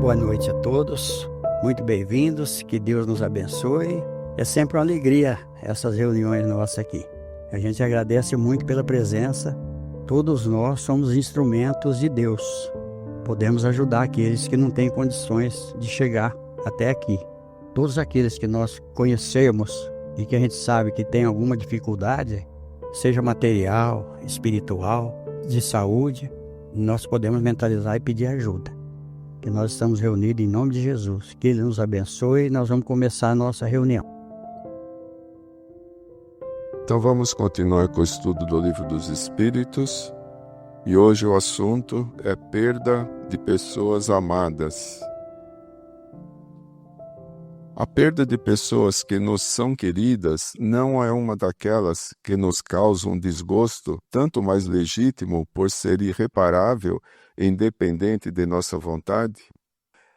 Boa noite a todos, muito bem-vindos, que Deus nos abençoe. É sempre uma alegria essas reuniões nossas aqui. A gente agradece muito pela presença. Todos nós somos instrumentos de Deus. Podemos ajudar aqueles que não têm condições de chegar até aqui. Todos aqueles que nós conhecemos e que a gente sabe que tem alguma dificuldade, seja material, espiritual, de saúde, nós podemos mentalizar e pedir ajuda. Que nós estamos reunidos em nome de Jesus. Que Ele nos abençoe e nós vamos começar a nossa reunião. Então vamos continuar com o estudo do Livro dos Espíritos. E hoje o assunto é perda de pessoas amadas. A perda de pessoas que nos são queridas não é uma daquelas que nos causam desgosto, tanto mais legítimo por ser irreparável e independente de nossa vontade?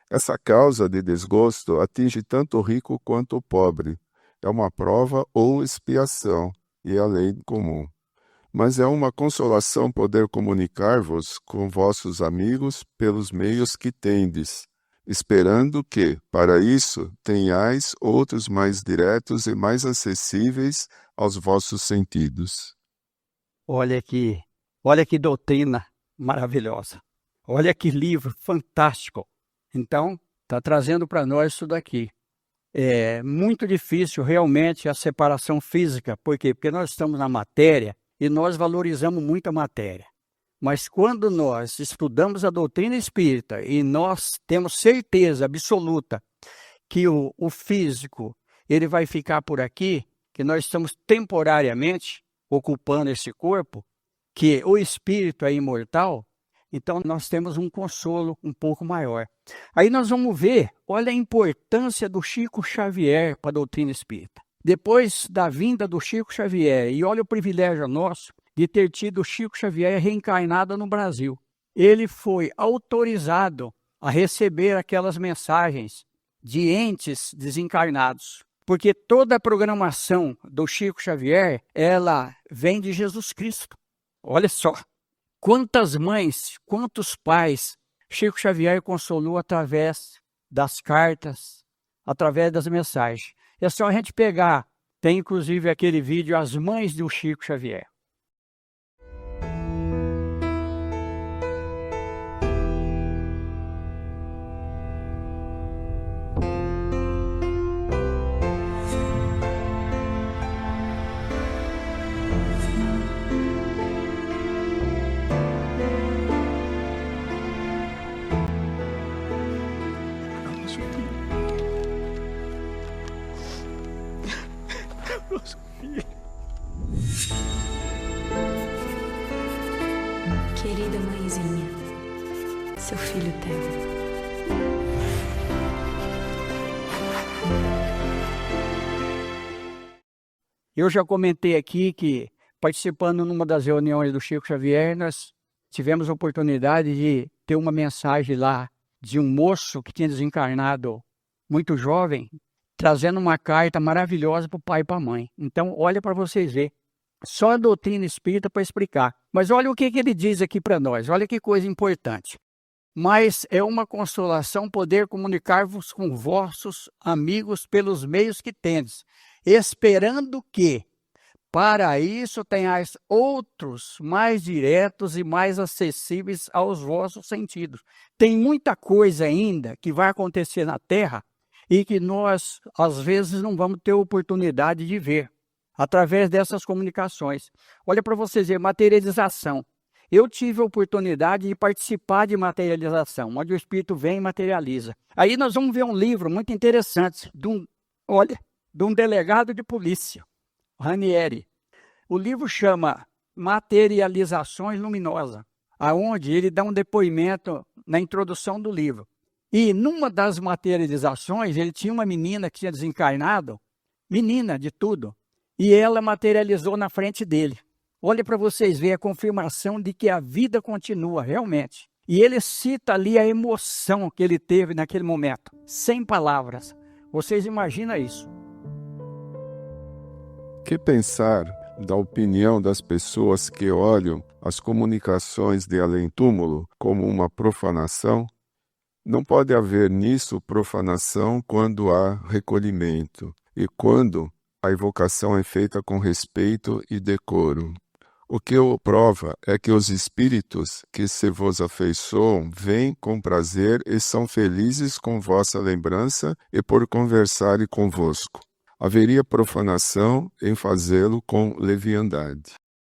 Essa causa de desgosto atinge tanto o rico quanto o pobre. É uma prova ou expiação, e é a lei comum. Mas é uma consolação poder comunicar-vos com vossos amigos pelos meios que tendes, esperando que, para isso, tenhais outros mais diretos e mais acessíveis aos vossos sentidos. Olha que doutrina maravilhosa. Olha que livro fantástico. Então, está trazendo para nós isso daqui. É muito difícil realmente a separação física. Por quê? Porque nós estamos na matéria e nós valorizamos muito a matéria. Mas quando nós estudamos a doutrina espírita e nós temos certeza absoluta que o físico ele vai ficar por aqui, que nós estamos temporariamente ocupando esse corpo, que o espírito é imortal, então nós temos um consolo um pouco maior. Aí nós vamos ver, olha a importância do Chico Xavier para a doutrina espírita. Depois da vinda do Chico Xavier, e olha o privilégio nosso, de ter tido o Chico Xavier reencarnado no Brasil. Ele foi autorizado a receber aquelas mensagens de entes desencarnados, porque toda a programação do Chico Xavier, ela vem de Jesus Cristo. Olha só, quantas mães, quantos pais Chico Xavier consolou através das cartas, através das mensagens. É só a gente pegar, tem inclusive aquele vídeo, As Mães do Chico Xavier. Querida mãezinha, seu filho Theo. Eu já comentei aqui que, participando numa das reuniões do Chico Xavier, nós tivemos a oportunidade de ter uma mensagem lá de um moço que tinha desencarnado muito jovem, trazendo uma carta maravilhosa para o pai e para a mãe. Então, olha para vocês verem. Só a doutrina espírita para explicar. Mas olha o que ele diz aqui para nós. Olha que coisa importante. Mas é uma consolação poder comunicar-vos com vossos amigos pelos meios que tendes, esperando que, para isso, tenhais outros mais diretos e mais acessíveis aos vossos sentidos. Tem muita coisa ainda que vai acontecer na Terra e que nós, às vezes, não vamos ter oportunidade de ver através dessas comunicações. Olha para vocês verem, materialização. Eu tive a oportunidade de participar de materialização, onde o Espírito vem e materializa. Aí nós vamos ver um livro muito interessante, de um delegado de polícia, Ranieri. O livro chama Materializações Luminosas, aonde ele dá um depoimento na introdução do livro. E numa das materializações, ele tinha uma menina que tinha desencarnado, menina de tudo, e ela materializou na frente dele. Olha para vocês verem a confirmação de que a vida continua realmente. E ele cita ali a emoção que ele teve naquele momento, sem palavras. Vocês imaginam isso? Que pensar da opinião das pessoas que olham as comunicações de além-túmulo como uma profanação? Não pode haver nisso profanação quando há recolhimento e quando a invocação é feita com respeito e decoro. O que o prova é que os espíritos que se vos afeiçoam vêm com prazer e são felizes com vossa lembrança e por conversarem convosco. Haveria profanação em fazê-lo com leviandade.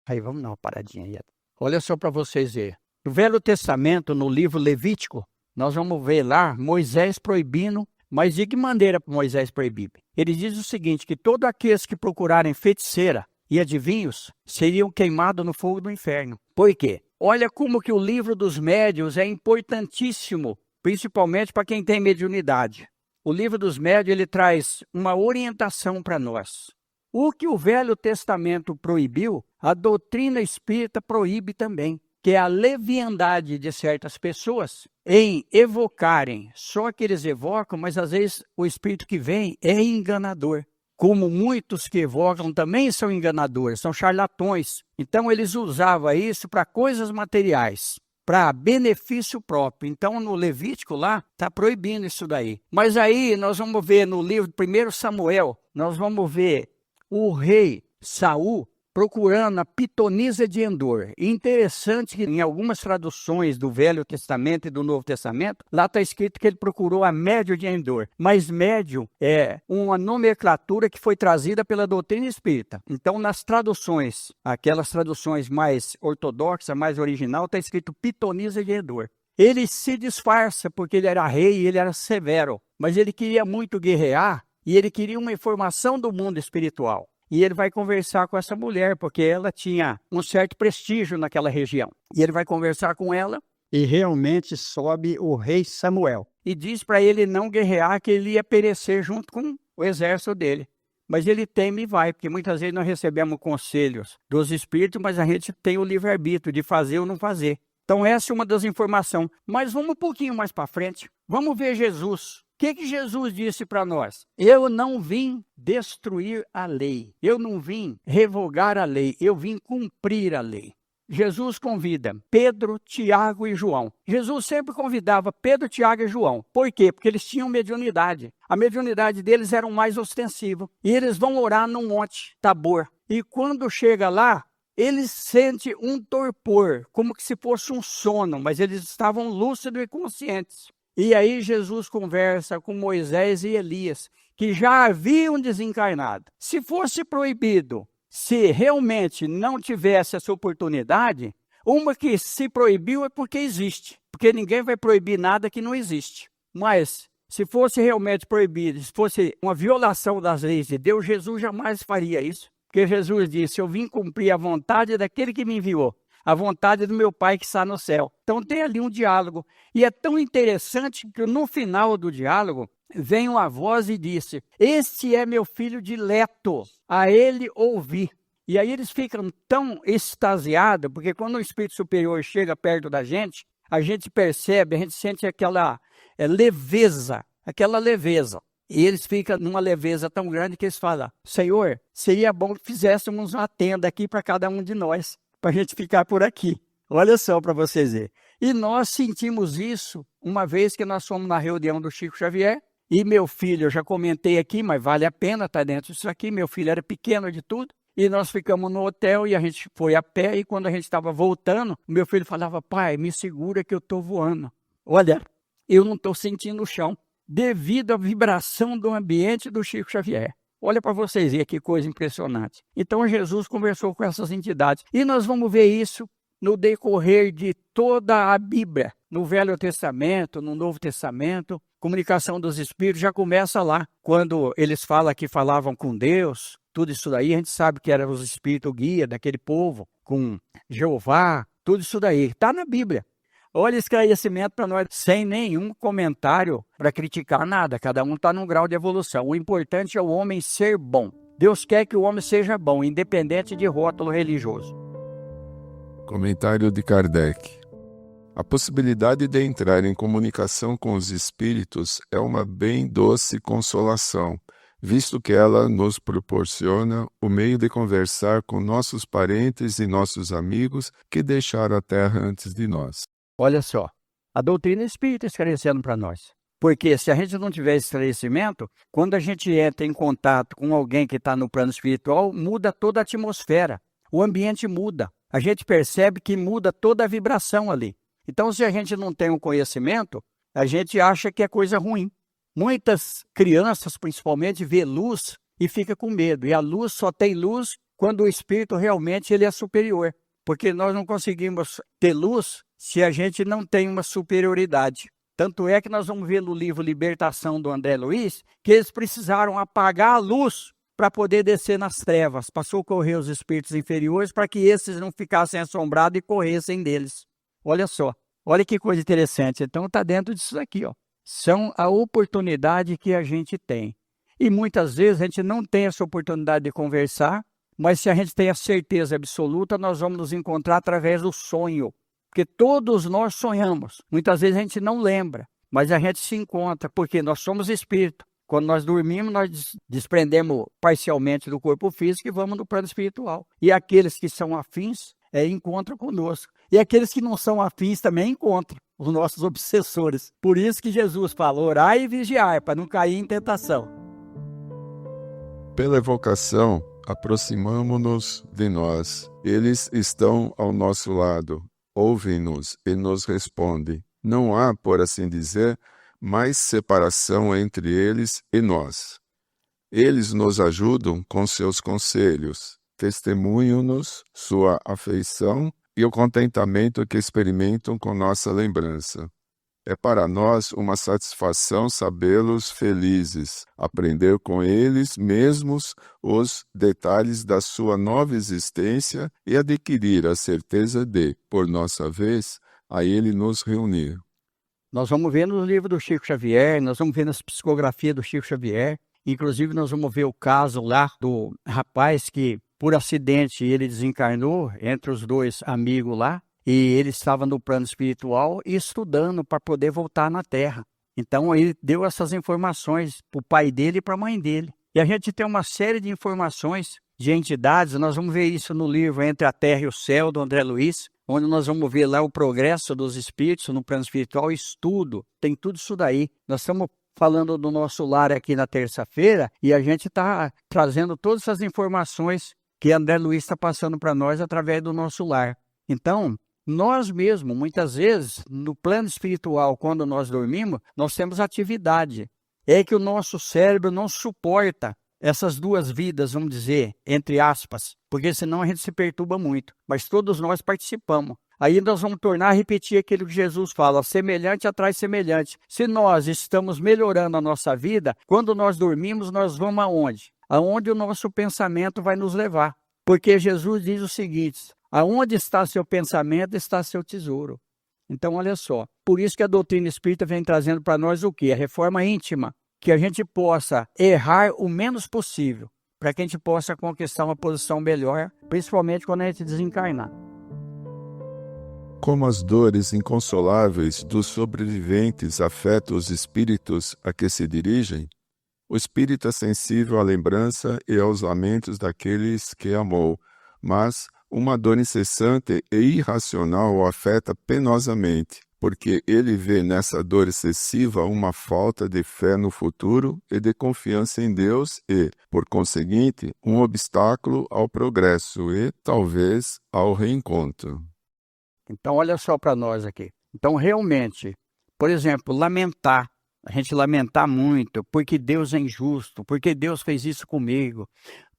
Aí vamos dar uma paradinha aí. Olha só para vocês verem. No Velho Testamento, no livro Levítico, nós vamos ver lá Moisés proibindo, mas de que maneira Moisés proibiu? Ele diz o seguinte, que todos aqueles que procurarem feiticeira e adivinhos seriam queimados no fogo do inferno. Por quê? Olha como que o livro dos médiuns é importantíssimo, principalmente para quem tem mediunidade. O livro dos médiuns ele traz uma orientação para nós. O que o Velho Testamento proibiu, a doutrina espírita proíbe também, que é a leviandade de certas pessoas em evocarem. Só que eles evocam, mas às vezes o espírito que vem é enganador. Como muitos que evocam também são enganadores, são charlatões. Então eles usavam isso para coisas materiais, para benefício próprio. Então no Levítico lá está proibindo isso daí. Mas aí nós vamos ver no livro de 1 Samuel, nós vamos ver o rei Saul procurando a pitonisa de Endor. E interessante que em algumas traduções do Velho Testamento e do Novo Testamento, lá está escrito que ele procurou a médium de Endor. Mas médium é uma nomenclatura que foi trazida pela doutrina espírita. Então, nas traduções, aquelas traduções mais ortodoxas, mais original, está escrito pitonisa de Endor. Ele se disfarça porque ele era rei e ele era severo. Mas ele queria muito guerrear e ele queria uma informação do mundo espiritual. E ele vai conversar com essa mulher, porque ela tinha um certo prestígio naquela região. E ele vai conversar com ela, e realmente sobe o rei Samuel. E diz para ele não guerrear, que ele ia perecer junto com o exército dele. Mas ele teme e vai, porque muitas vezes nós recebemos conselhos dos espíritos, mas a gente tem o livre-arbítrio de fazer ou não fazer. Então essa é uma das informações. Mas vamos um pouquinho mais para frente. Vamos ver Jesus. O que Jesus disse para nós? Eu não vim destruir a lei. Eu não vim revogar a lei. Eu vim cumprir a lei. Jesus convida Pedro, Tiago e João. Jesus sempre convidava Pedro, Tiago e João. Por quê? Porque eles tinham mediunidade. A mediunidade deles era mais ostensiva. E eles vão orar no monte Tabor. E quando chega lá, eles sentem um torpor, como que se fosse um sono, mas eles estavam lúcidos e conscientes. E aí Jesus conversa com Moisés e Elias, que já haviam desencarnado. Se fosse proibido, se realmente não tivesse essa oportunidade, uma que se proibiu é porque existe. Porque ninguém vai proibir nada que não existe. Mas se fosse realmente proibido, se fosse uma violação das leis de Deus, Jesus jamais faria isso. Porque Jesus disse, eu vim cumprir a vontade daquele que me enviou. A vontade do meu Pai que está no céu. Então tem ali um diálogo. E é tão interessante que no final do diálogo, vem uma voz e disse, este é meu filho dileto, a ele ouvi. E aí eles ficam tão extasiados, porque quando o Espírito Superior chega perto da gente, a gente percebe, a gente sente aquela leveza, E eles ficam numa leveza tão grande que eles falam, Senhor, seria bom que fizéssemos uma tenda aqui para cada um de nós, para a gente ficar por aqui. Olha só para vocês verem. E nós sentimos isso uma vez que nós fomos na reunião do Chico Xavier. E meu filho, eu já comentei aqui, mas vale a pena estar dentro disso aqui. Meu filho era pequeno de tudo. E nós ficamos no hotel e a gente foi a pé. E quando a gente estava voltando, meu filho falava, pai, me segura que eu estou voando. Olha, eu não estou sentindo o chão devido à vibração do ambiente do Chico Xavier. Olha para vocês verem que coisa impressionante. Então Jesus conversou com essas entidades. E nós vamos ver isso no decorrer de toda a Bíblia. No Velho Testamento, no Novo Testamento, comunicação dos Espíritos já começa lá. Quando eles falam que falavam com Deus, tudo isso daí, a gente sabe que eram os Espíritos guia daquele povo, com Jeová, tudo isso daí. Está na Bíblia. Olha esse esclarecimento para nós, sem nenhum comentário para criticar nada. Cada um está num grau de evolução. O importante é o homem ser bom. Deus quer que o homem seja bom, independente de rótulo religioso. Comentário de Kardec. A possibilidade de entrar em comunicação com os espíritos é uma bem doce consolação, visto que ela nos proporciona o meio de conversar com nossos parentes e nossos amigos que deixaram a terra antes de nós. Olha só, A doutrina espírita esclarecendo para nós. Porque se a gente não tiver esclarecimento, quando a gente entra em contato com alguém que está no plano espiritual, muda toda a atmosfera, o ambiente muda. A gente percebe que muda toda a vibração ali. Então, se a gente não tem um conhecimento, a gente acha que é coisa ruim. Muitas crianças, principalmente, vê luz e fica com medo. E a luz só tem luz quando o espírito realmente ele é superior. Porque nós não conseguimos ter luz se a gente não tem uma superioridade. Tanto é que nós vamos ver no livro Libertação do André Luiz, que eles precisaram apagar a luz para poder descer nas trevas, para socorrer os espíritos inferiores, para que esses não ficassem assombrados e corressem deles. Olha só, olha que coisa interessante. Então está dentro disso aqui, ó. São a oportunidade que a gente tem. E muitas vezes a gente não tem essa oportunidade de conversar, mas se a gente tem a certeza absoluta, nós vamos nos encontrar através do sonho. Porque todos nós sonhamos. Muitas vezes a gente não lembra, mas a gente se encontra, porque nós somos espírito. Quando nós dormimos, nós desprendemos parcialmente do corpo físico e vamos no plano espiritual. E aqueles que são afins, encontram conosco. E aqueles que não são afins também encontram os nossos obsessores. Por isso que Jesus fala, orai e vigiai, para não cair em tentação. Pela evocação, aproximamo-nos de nós. Eles estão ao nosso lado. Ouvem-nos e nos respondem. Não há, por assim dizer, mais separação entre eles e nós. Eles nos ajudam com seus conselhos, testemunham-nos sua afeição e o contentamento que experimentam com nossa lembrança. É para nós uma satisfação sabê-los felizes, aprender com eles mesmos os detalhes da sua nova existência e adquirir a certeza de, por nossa vez, a ele nos reunir. Nós vamos ver no livro do Chico Xavier, nós vamos ver nas psicografias do Chico Xavier, inclusive nós vamos ver o caso lá do rapaz que, por acidente, ele desencarnou entre os dois amigos lá, e ele estava no plano espiritual e estudando para poder voltar na Terra. Então ele deu essas informações para o pai dele e para a mãe dele. E a gente tem uma série de informações de entidades, nós vamos ver isso no livro Entre a Terra e o Céu, do André Luiz, onde nós vamos ver lá o progresso dos espíritos no plano espiritual, estudo, tem tudo isso daí. Nós estamos falando do nosso lar aqui na terça-feira e a gente está trazendo todas essas informações que André Luiz está passando para nós através do nosso lar. Então, nós mesmos, muitas vezes, no plano espiritual, quando nós dormimos, nós temos atividade. É que o nosso cérebro não suporta essas duas vidas, vamos dizer, entre aspas, porque senão a gente se perturba muito. Mas todos nós participamos. Aí nós vamos tornar a repetir aquilo que Jesus fala, semelhante atrai semelhante. Se nós estamos melhorando a nossa vida, quando nós dormimos, nós vamos aonde? Aonde o nosso pensamento vai nos levar. Porque Jesus diz o seguinte, aonde está seu pensamento, está seu tesouro. Então, olha só, por isso que a doutrina espírita vem trazendo para nós o quê? A reforma íntima, que a gente possa errar o menos possível, para que a gente possa conquistar uma posição melhor, principalmente quando a gente desencarnar. Como as dores inconsoláveis dos sobreviventes afetam os espíritos a que se dirigem, o espírito é sensível à lembrança e aos lamentos daqueles que amou, mas uma dor incessante e irracional o afeta penosamente, porque ele vê nessa dor excessiva uma falta de fé no futuro e de confiança em Deus e, por conseguinte, um obstáculo ao progresso e, talvez, ao reencontro. Então, olha só para nós aqui. Então, realmente, por exemplo, lamentar. A gente lamentar muito, porque Deus é injusto, porque Deus fez isso comigo,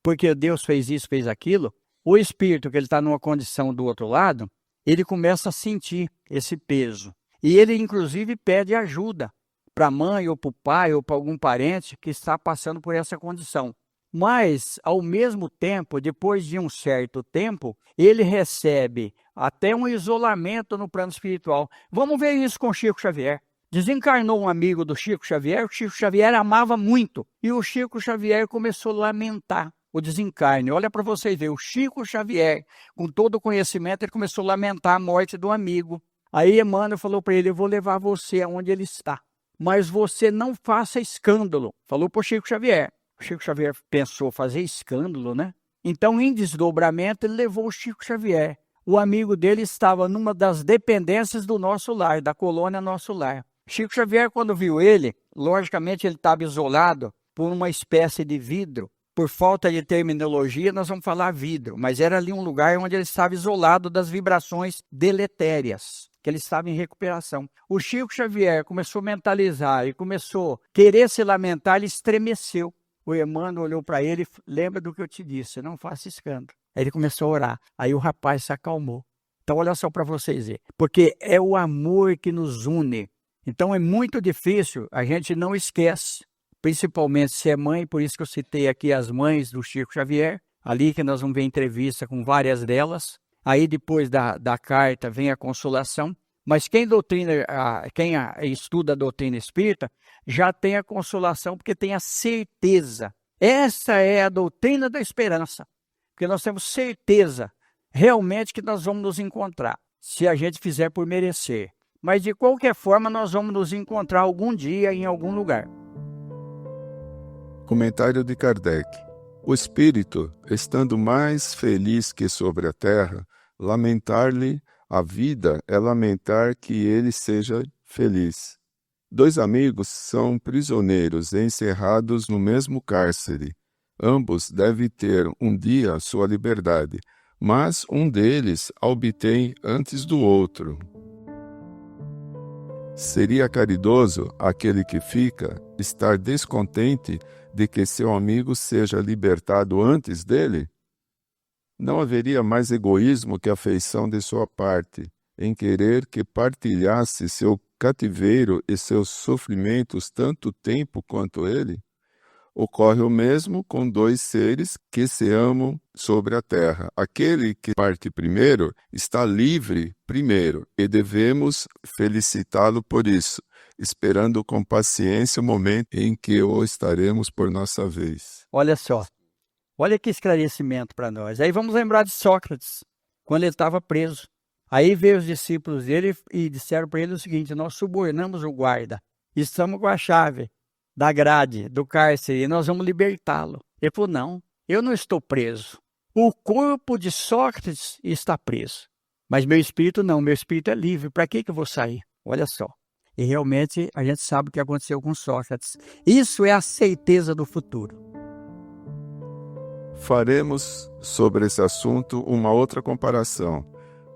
porque Deus fez isso, fez aquilo. O espírito, que ele está numa condição do outro lado, ele começa a sentir esse peso. E ele, inclusive, pede ajuda para a mãe, ou para o pai, ou para algum parente que está passando por essa condição. Mas, ao mesmo tempo, depois de um certo tempo, ele recebe até um isolamento no plano espiritual. Vamos ver isso com Chico Xavier. Desencarnou um amigo do Chico Xavier, o Chico Xavier amava muito. E o Chico Xavier começou a lamentar o desencarne. Olha para vocês verem, o Chico Xavier, com todo o conhecimento, ele começou a lamentar a morte do amigo. Aí Emmanuel falou para ele, eu vou levar você aonde ele está, mas você não faça escândalo. Falou para o Chico Xavier. O Chico Xavier pensou fazer escândalo, né? Então, em desdobramento, ele levou o Chico Xavier o amigo dele estava numa das dependências do Nosso Lar, da colônia Nosso Lar. Chico Xavier, quando viu ele, logicamente ele estava isolado por uma espécie de vidro. Por falta de terminologia, nós vamos falar vidro, mas era ali um lugar onde ele estava isolado das vibrações deletérias, que ele estava em recuperação. O Chico Xavier começou a mentalizar e começou a querer se lamentar, ele estremeceu. O Emmanuel olhou para ele e lembra do que eu te disse, não faça escândalo. Aí ele começou a orar, aí o rapaz se acalmou. Então olha só para vocês verem, porque é o amor que nos une. Então é muito difícil, a gente não esquece. Principalmente se é mãe, por isso que eu citei aqui as mães do Chico Xavier, ali que nós vamos ver entrevista com várias delas. Aí depois da carta vem a consolação, mas quem estuda a doutrina espírita já tem a consolação porque tem a certeza. Essa é a doutrina da esperança, porque nós temos certeza realmente que nós vamos nos encontrar, se a gente fizer por merecer. Mas de qualquer forma nós vamos nos encontrar algum dia em algum lugar. Comentário de Kardec. O espírito, estando mais feliz que sobre a terra, lamentar-lhe a vida é lamentar que ele seja feliz. Dois amigos são prisioneiros encerrados no mesmo cárcere. Ambos devem ter um dia sua liberdade, mas um deles a obtém antes do outro. Seria caridoso aquele que fica estar descontente de que seu amigo seja libertado antes dele? Não haveria mais egoísmo que afeição de sua parte, em querer que partilhasse seu cativeiro e seus sofrimentos tanto tempo quanto ele? Ocorre o mesmo com dois seres que se amam sobre a terra. Aquele que parte primeiro está livre primeiro, e devemos felicitá-lo por isso, esperando com paciência o momento em que o estaremos por nossa vez. Olha só, olha que esclarecimento para nós. Aí vamos lembrar de Sócrates, quando ele estava preso. Aí veio os discípulos dele e disseram para ele o seguinte: nós subornamos o guarda, estamos com a chave da grade, do cárcere, e nós vamos libertá-lo. Ele falou: não, eu não estou preso. O corpo de Sócrates está preso, mas meu espírito não, meu espírito é livre. Para que eu vou sair? Olha só. E realmente a gente sabe o que aconteceu com Sócrates. Isso é a certeza do futuro. Faremos sobre esse assunto uma outra comparação.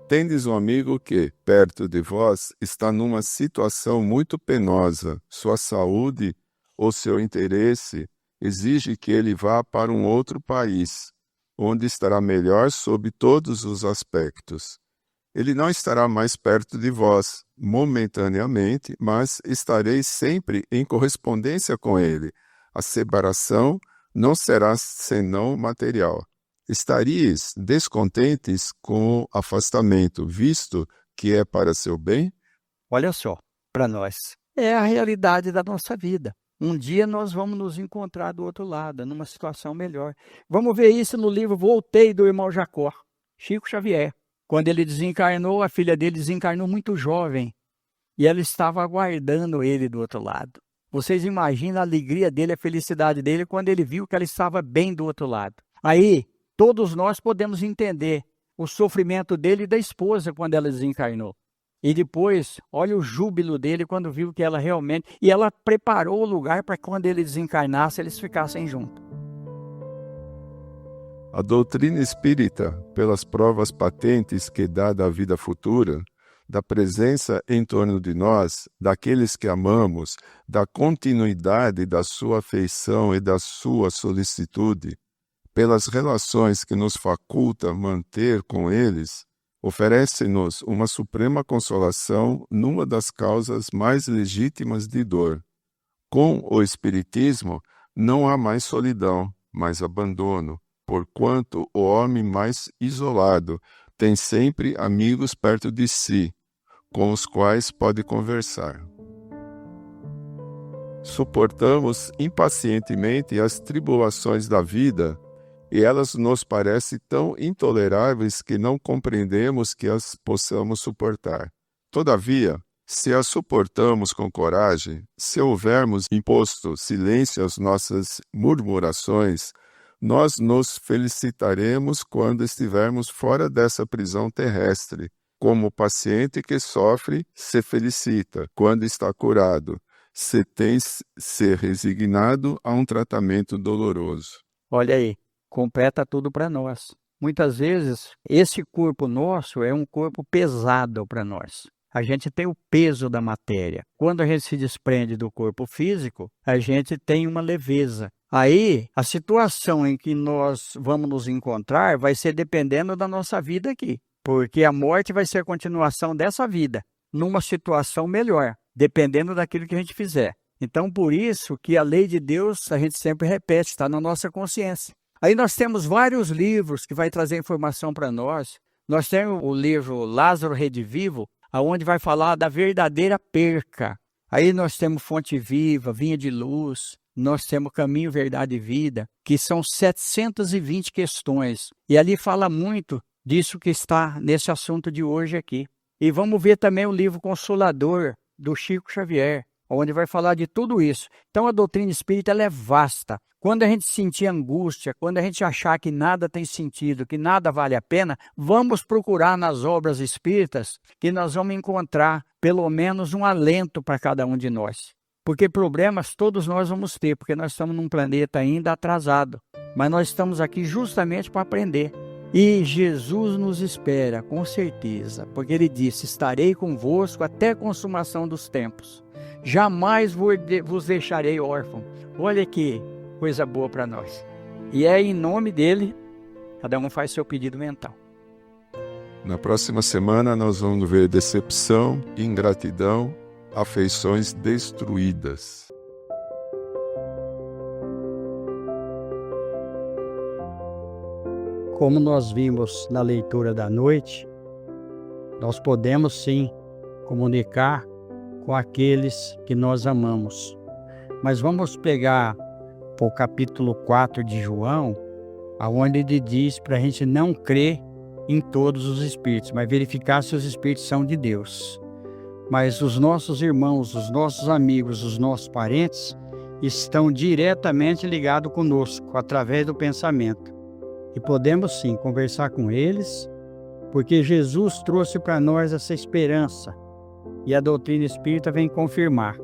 Tendes um amigo que, perto de vós, está numa situação muito penosa. Sua saúde ou seu interesse exige que ele vá para um outro país, onde estará melhor sob todos os aspectos. Ele não estará mais perto de vós, momentaneamente, mas estareis sempre em correspondência com ele. A separação não será senão material. Estaríeis descontentes com o afastamento, visto que é para seu bem? Olha só, para nós, é a realidade da nossa vida. Um dia nós vamos nos encontrar do outro lado, numa situação melhor. Vamos ver isso no livro Voltei, do irmão Jacó, Chico Xavier. Quando ele desencarnou, a filha dele desencarnou muito jovem e ela estava aguardando ele do outro lado. Vocês imaginam a alegria dele, a felicidade dele quando ele viu que ela estava bem do outro lado. Aí, todos nós podemos entender o sofrimento dele e da esposa quando ela desencarnou. E depois, olha o júbilo dele quando viu que ela realmente... E ela preparou o lugar para quando ele desencarnasse, eles ficassem juntos. A doutrina espírita, pelas provas patentes que dá da vida futura, da presença em torno de nós, daqueles que amamos, da continuidade da sua afeição e da sua solicitude, pelas relações que nos faculta manter com eles, oferece-nos uma suprema consolação numa das causas mais legítimas de dor. Com o Espiritismo, não há mais solidão, mas abandono, porquanto o homem mais isolado tem sempre amigos perto de si, com os quais pode conversar. Suportamos impacientemente as tribulações da vida, e elas nos parecem tão intoleráveis que não compreendemos que as possamos suportar. Todavia, se as suportamos com coragem, se houvermos imposto silêncio às nossas murmurações, Nós nos felicitaremos quando estivermos fora dessa prisão terrestre, como o paciente que sofre se felicita quando está curado, se tem se resignado a um tratamento doloroso. Olha aí, completa tudo para nós. Muitas vezes, esse corpo nosso é um corpo pesado para nós. A gente tem o peso da matéria. Quando a gente se desprende do corpo físico, a gente tem uma leveza. Aí, a situação em que nós vamos nos encontrar vai ser dependendo da nossa vida aqui. Porque a morte vai ser a continuação dessa vida, numa situação melhor, dependendo daquilo que a gente fizer. Então, por isso que a lei de Deus, a gente sempre repete, está na nossa consciência. Aí nós temos vários livros que vai trazer informação para nós. Nós temos o livro Lázaro Redivivo, onde vai falar da verdadeira perca. Aí nós temos Fonte Viva, Vinha de Luz, nós temos Caminho, Verdade e Vida, que são 720 questões. E ali fala muito disso que está nesse assunto de hoje aqui. E vamos ver também o livro Consolador, do Chico Xavier, onde vai falar de tudo isso. Então a doutrina espírita ela é vasta. Quando a gente sentir angústia, quando a gente achar que nada tem sentido, que nada vale a pena, vamos procurar nas obras espíritas que nós vamos encontrar pelo menos um alento para cada um de nós. Porque problemas todos nós vamos ter, porque nós estamos num planeta ainda atrasado. Mas nós estamos aqui justamente para aprender. E Jesus nos espera, com certeza, porque Ele disse, estarei convosco até a consumação dos tempos. Jamais vos deixarei órfão. Olha que coisa boa para nós. E é em nome dele, cada um faz seu pedido mental. Na próxima semana nós vamos ver decepção, ingratidão, afeições destruídas. Como nós vimos na leitura da noite, nós podemos sim comunicar com aqueles que nós amamos. Mas vamos pegar o capítulo 4 de João, onde ele diz para a gente não crer em todos os espíritos, mas verificar se os espíritos são de Deus. Mas os nossos irmãos, os nossos amigos, os nossos parentes estão diretamente ligados conosco, através do pensamento. E podemos sim conversar com eles, porque Jesus trouxe para nós essa esperança. E a doutrina espírita vem confirmar.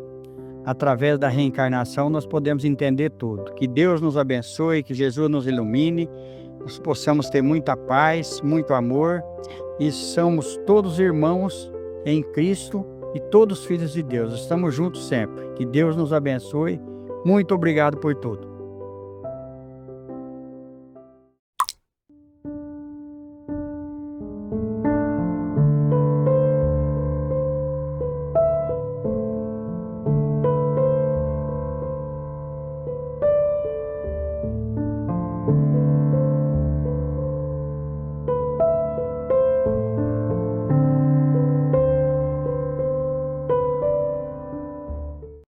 Através da reencarnação nós podemos entender tudo. Que Deus nos abençoe, que Jesus nos ilumine, nós possamos ter muita paz, muito amor e somos todos irmãos em Cristo e todos filhos de Deus. Estamos juntos sempre. Que Deus nos abençoe. Muito obrigado por tudo.